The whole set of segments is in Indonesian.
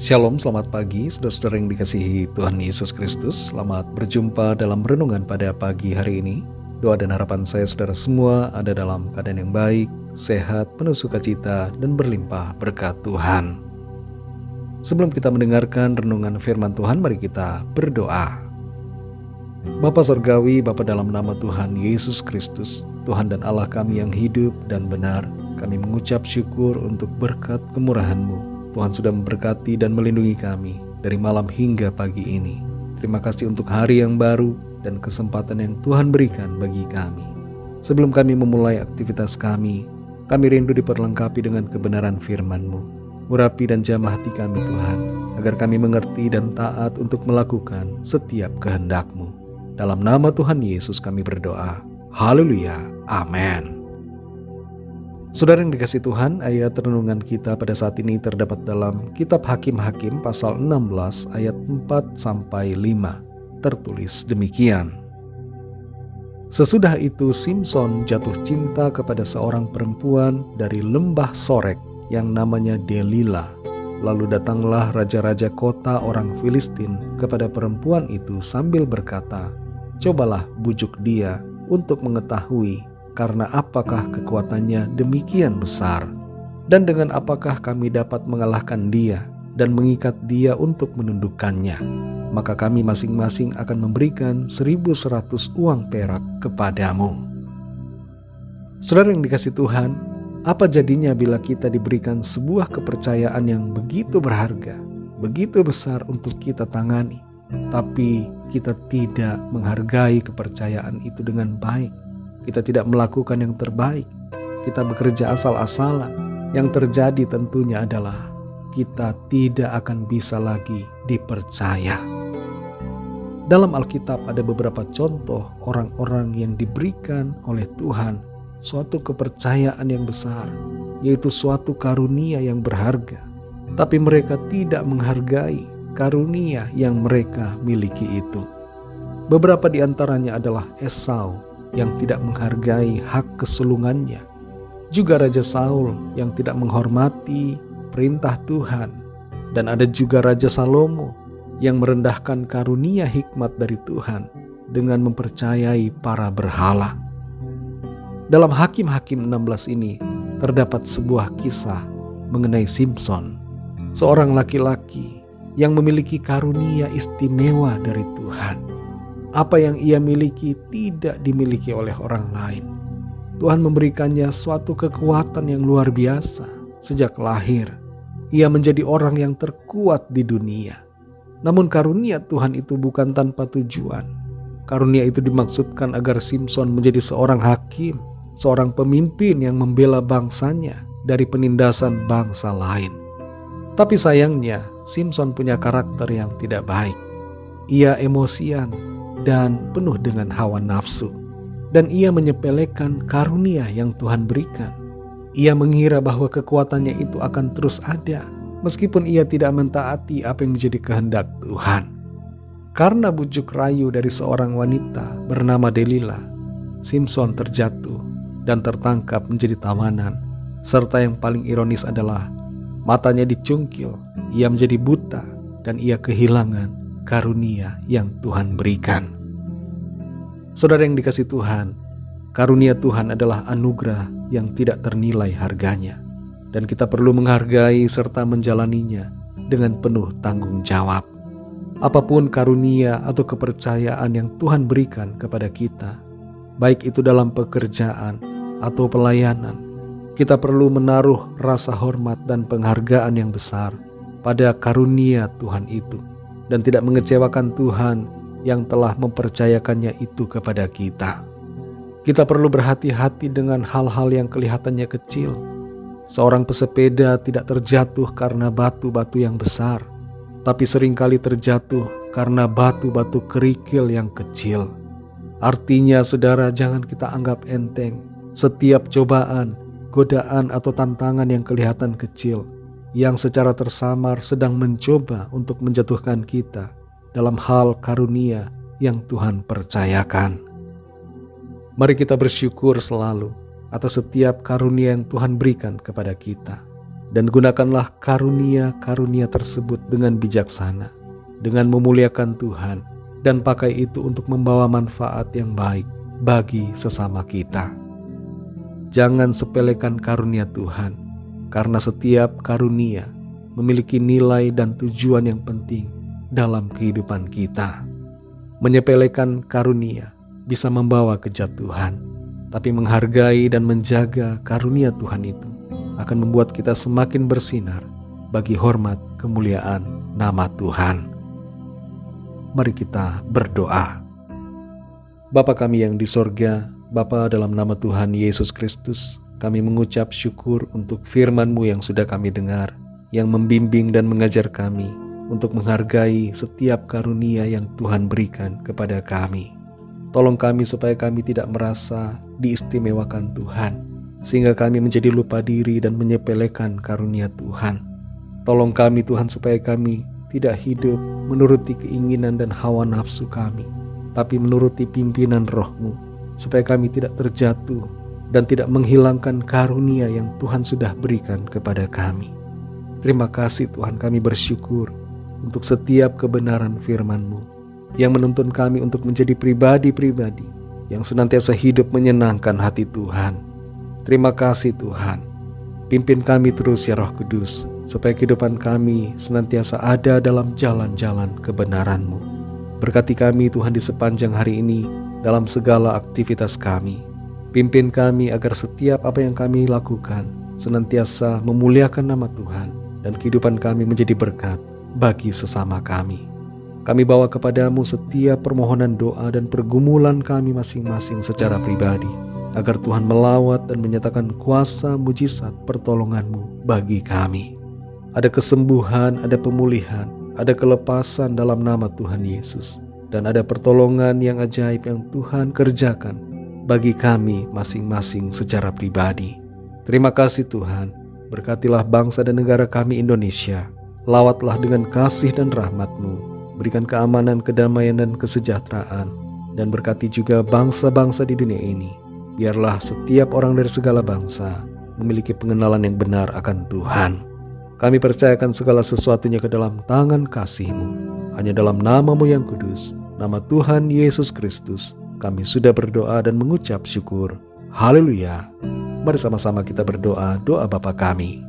Shalom, selamat pagi saudara-saudara yang dikasihi Tuhan Yesus Kristus. Selamat berjumpa dalam renungan pada pagi hari ini. Doa dan harapan saya saudara semua ada dalam keadaan yang baik, sehat, penuh sukacita, dan berlimpah berkat Tuhan. Sebelum kita mendengarkan renungan firman Tuhan, mari kita berdoa. Bapa Surgawi, Bapa dalam nama Tuhan Yesus Kristus, Tuhan dan Allah kami yang hidup dan benar, kami mengucap syukur untuk berkat kemurahan-Mu. Tuhan sudah memberkati dan melindungi kami dari malam hingga pagi ini. Terima kasih untuk hari yang baru dan kesempatan yang Tuhan berikan bagi kami. Sebelum kami memulai aktivitas kami rindu diperlengkapi dengan kebenaran firman-Mu. Urapi dan jamah hati kami Tuhan, agar kami mengerti dan taat untuk melakukan setiap kehendak-Mu. Dalam nama Tuhan Yesus kami berdoa. Haleluya. Amin. Saudara yang dikasihi Tuhan, ayat renungan kita pada saat ini terdapat dalam kitab Hakim-Hakim pasal 16 ayat 4-5. Tertulis demikian. Sesudah itu Simson jatuh cinta kepada seorang perempuan dari lembah Sorek yang namanya Delila. Lalu datanglah raja-raja kota orang Filistin kepada perempuan itu sambil berkata, "Cobalah bujuk dia untuk mengetahui karena apakah kekuatannya demikian besar, dan dengan apakah kami dapat mengalahkan dia dan mengikat dia untuk menundukkannya. Maka kami masing-masing akan memberikan 1.100 uang perak kepadamu." Saudara yang dikasihi Tuhan, apa jadinya bila kita diberikan sebuah kepercayaan yang begitu berharga, begitu besar untuk kita tangani, tapi kita tidak menghargai kepercayaan itu dengan baik? Kita tidak melakukan yang terbaik, kita bekerja asal-asalan. Yang terjadi tentunya adalah kita tidak akan bisa lagi dipercaya. Dalam Alkitab ada beberapa contoh orang-orang yang diberikan oleh Tuhan suatu kepercayaan yang besar, yaitu suatu karunia yang berharga. Tapi mereka tidak menghargai karunia yang mereka miliki itu. Beberapa di antaranya adalah Esau yang tidak menghargai hak kesulungannya, juga Raja Saul yang tidak menghormati perintah Tuhan, dan ada juga Raja Salomo yang merendahkan karunia hikmat dari Tuhan dengan mempercayai para berhala. Dalam Hakim-Hakim 16 ini terdapat sebuah kisah mengenai Simson, seorang laki-laki yang memiliki karunia istimewa dari Tuhan. Apa yang ia miliki tidak dimiliki oleh orang lain. Tuhan memberikannya suatu kekuatan yang luar biasa. Sejak lahir, ia menjadi orang yang terkuat di dunia. Namun karunia Tuhan itu bukan tanpa tujuan. Karunia itu dimaksudkan agar Simson menjadi seorang hakim, seorang pemimpin yang membela bangsanya dari penindasan bangsa lain. Tapi sayangnya, Simson punya karakter yang tidak baik. Ia emosian dan penuh dengan hawa nafsu, dan ia menyepelekan karunia yang Tuhan berikan. Ia mengira bahwa kekuatannya itu akan terus ada meskipun ia tidak mentaati apa yang menjadi kehendak Tuhan. Karena bujuk rayu dari seorang wanita bernama Delila, Simson terjatuh dan tertangkap menjadi tawanan. Serta yang paling ironis adalah matanya dicungkil, ia menjadi buta, dan ia kehilangan karunia yang Tuhan berikan. Saudara yang dikasihi Tuhan, karunia Tuhan adalah anugerah yang tidak ternilai harganya, dan kita perlu menghargai serta menjalaninya dengan penuh tanggung jawab. Apapun karunia atau kepercayaan yang Tuhan berikan kepada kita, baik itu dalam pekerjaan atau pelayanan, kita perlu menaruh rasa hormat dan penghargaan yang besar pada karunia Tuhan itu, dan tidak mengecewakan Tuhan yang telah mempercayakannya itu kepada kita. Kita perlu berhati-hati dengan hal-hal yang kelihatannya kecil. Seorang pesepeda tidak terjatuh karena batu-batu yang besar, tapi seringkali terjatuh karena batu-batu kerikil yang kecil. Artinya saudara, jangan kita anggap enteng setiap cobaan, godaan atau tantangan yang kelihatan kecil, yang secara tersamar sedang mencoba untuk menjatuhkan kita dalam hal karunia yang Tuhan percayakan. Mari kita bersyukur selalu atas setiap karunia yang Tuhan berikan kepada kita. dan gunakanlah karunia-karunia tersebut dengan bijaksana, dengan memuliakan Tuhan, dan pakai itu untuk membawa manfaat yang baik bagi sesama kita. Jangan sepelekan karunia Tuhan, karena setiap karunia memiliki nilai dan tujuan yang penting dalam kehidupan kita. Menyepelekan karunia bisa membawa kejatuhan, tapi menghargai dan menjaga karunia Tuhan itu akan membuat kita semakin bersinar bagi hormat kemuliaan nama Tuhan. Mari kita berdoa. Bapa kami yang di sorga, Bapa, dalam nama Tuhan Yesus Kristus, kami mengucap syukur untuk firman-Mu yang sudah kami dengar, yang membimbing dan mengajar kami untuk menghargai setiap karunia yang Tuhan berikan kepada kami. Tolong kami supaya kami tidak merasa diistimewakan Tuhan, sehingga kami menjadi lupa diri dan menyepelekan karunia Tuhan. Tolong kami Tuhan supaya kami tidak hidup menuruti keinginan dan hawa nafsu kami, tapi menuruti pimpinan Roh-Mu, supaya kami tidak terjatuh dan tidak menghilangkan karunia yang Tuhan sudah berikan kepada kami. Terima kasih Tuhan, kami bersyukur untuk setiap kebenaran firman-Mu yang menuntun kami untuk menjadi pribadi-pribadi yang senantiasa hidup menyenangkan hati Tuhan. Terima kasih Tuhan, pimpin kami terus ya Roh Kudus, supaya kehidupan kami senantiasa ada dalam jalan-jalan kebenaran-Mu. Berkati kami Tuhan di sepanjang hari ini dalam segala aktivitas kami. Pimpin kami agar setiap apa yang kami lakukan senantiasa memuliakan nama Tuhan, dan kehidupan kami menjadi berkat bagi sesama kami. Kami bawa kepadamu setiap permohonan doa dan pergumulan kami masing-masing secara pribadi, agar Tuhan melawat dan menyatakan kuasa mujizat pertolongan-Mu bagi kami. Ada kesembuhan, ada pemulihan, ada kelepasan dalam nama Tuhan Yesus, dan ada pertolongan yang ajaib yang Tuhan kerjakan bagi kami masing-masing secara pribadi. Terima kasih Tuhan, berkatilah bangsa dan negara kami Indonesia. Lawatlah dengan kasih dan rahmat-Mu, berikan keamanan, kedamaian dan kesejahteraan, dan berkati juga bangsa-bangsa di dunia ini. Biarlah setiap orang dari segala bangsa memiliki pengenalan yang benar akan Tuhan. Kami percayakan segala sesuatunya ke dalam tangan kasih-Mu. Hanya dalam nama-Mu yang kudus, nama Tuhan Yesus Kristus, kami sudah berdoa dan mengucap syukur. Haleluya. Mari sama-sama kita berdoa doa Bapa kami.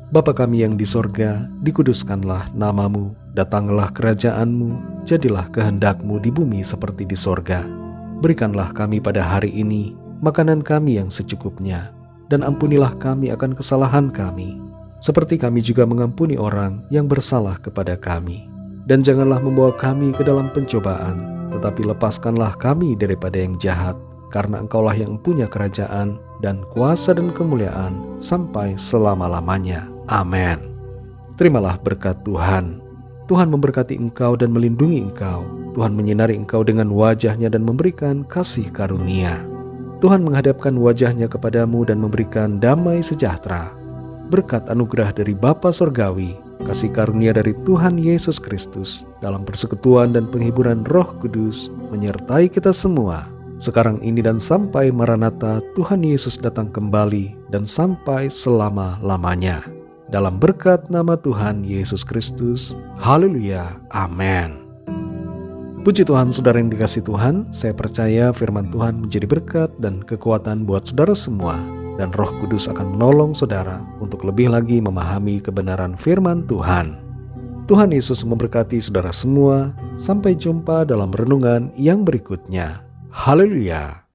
Bapa kami yang di sorga, dikuduskanlah nama-Mu, datanglah kerajaan-Mu, jadilah kehendak-Mu di bumi seperti di sorga. Berikanlah kami pada hari ini makanan kami yang secukupnya, dan ampunilah kami akan kesalahan kami, seperti kami juga mengampuni orang yang bersalah kepada kami. Dan janganlah membawa kami ke dalam pencobaan, tetapi lepaskanlah kami daripada yang jahat, karena Engkaulah yang punya kerajaan dan kuasa dan kemuliaan sampai selama-lamanya. Amin. Terimalah berkat Tuhan. Tuhan memberkati engkau dan melindungi engkau. Tuhan menyinari engkau dengan wajah-Nya dan memberikan kasih karunia. Tuhan menghadapkan wajah-Nya kepadamu dan memberikan damai sejahtera. Berkat anugerah dari Bapa Sorgawi, kasih karunia dari Tuhan Yesus Kristus, dalam persekutuan dan penghiburan Roh Kudus menyertai kita semua, sekarang ini dan sampai Maranatha Tuhan Yesus datang kembali, dan sampai selama-lamanya. Dalam berkat nama Tuhan Yesus Kristus. Haleluya. Amin. Puji Tuhan, saudara yang dikasihi Tuhan, saya percaya firman Tuhan menjadi berkat dan kekuatan buat saudara semua, dan Roh Kudus akan menolong saudara untuk lebih lagi memahami kebenaran firman Tuhan. Tuhan Yesus memberkati saudara semua. Sampai jumpa dalam renungan yang berikutnya. Haleluya.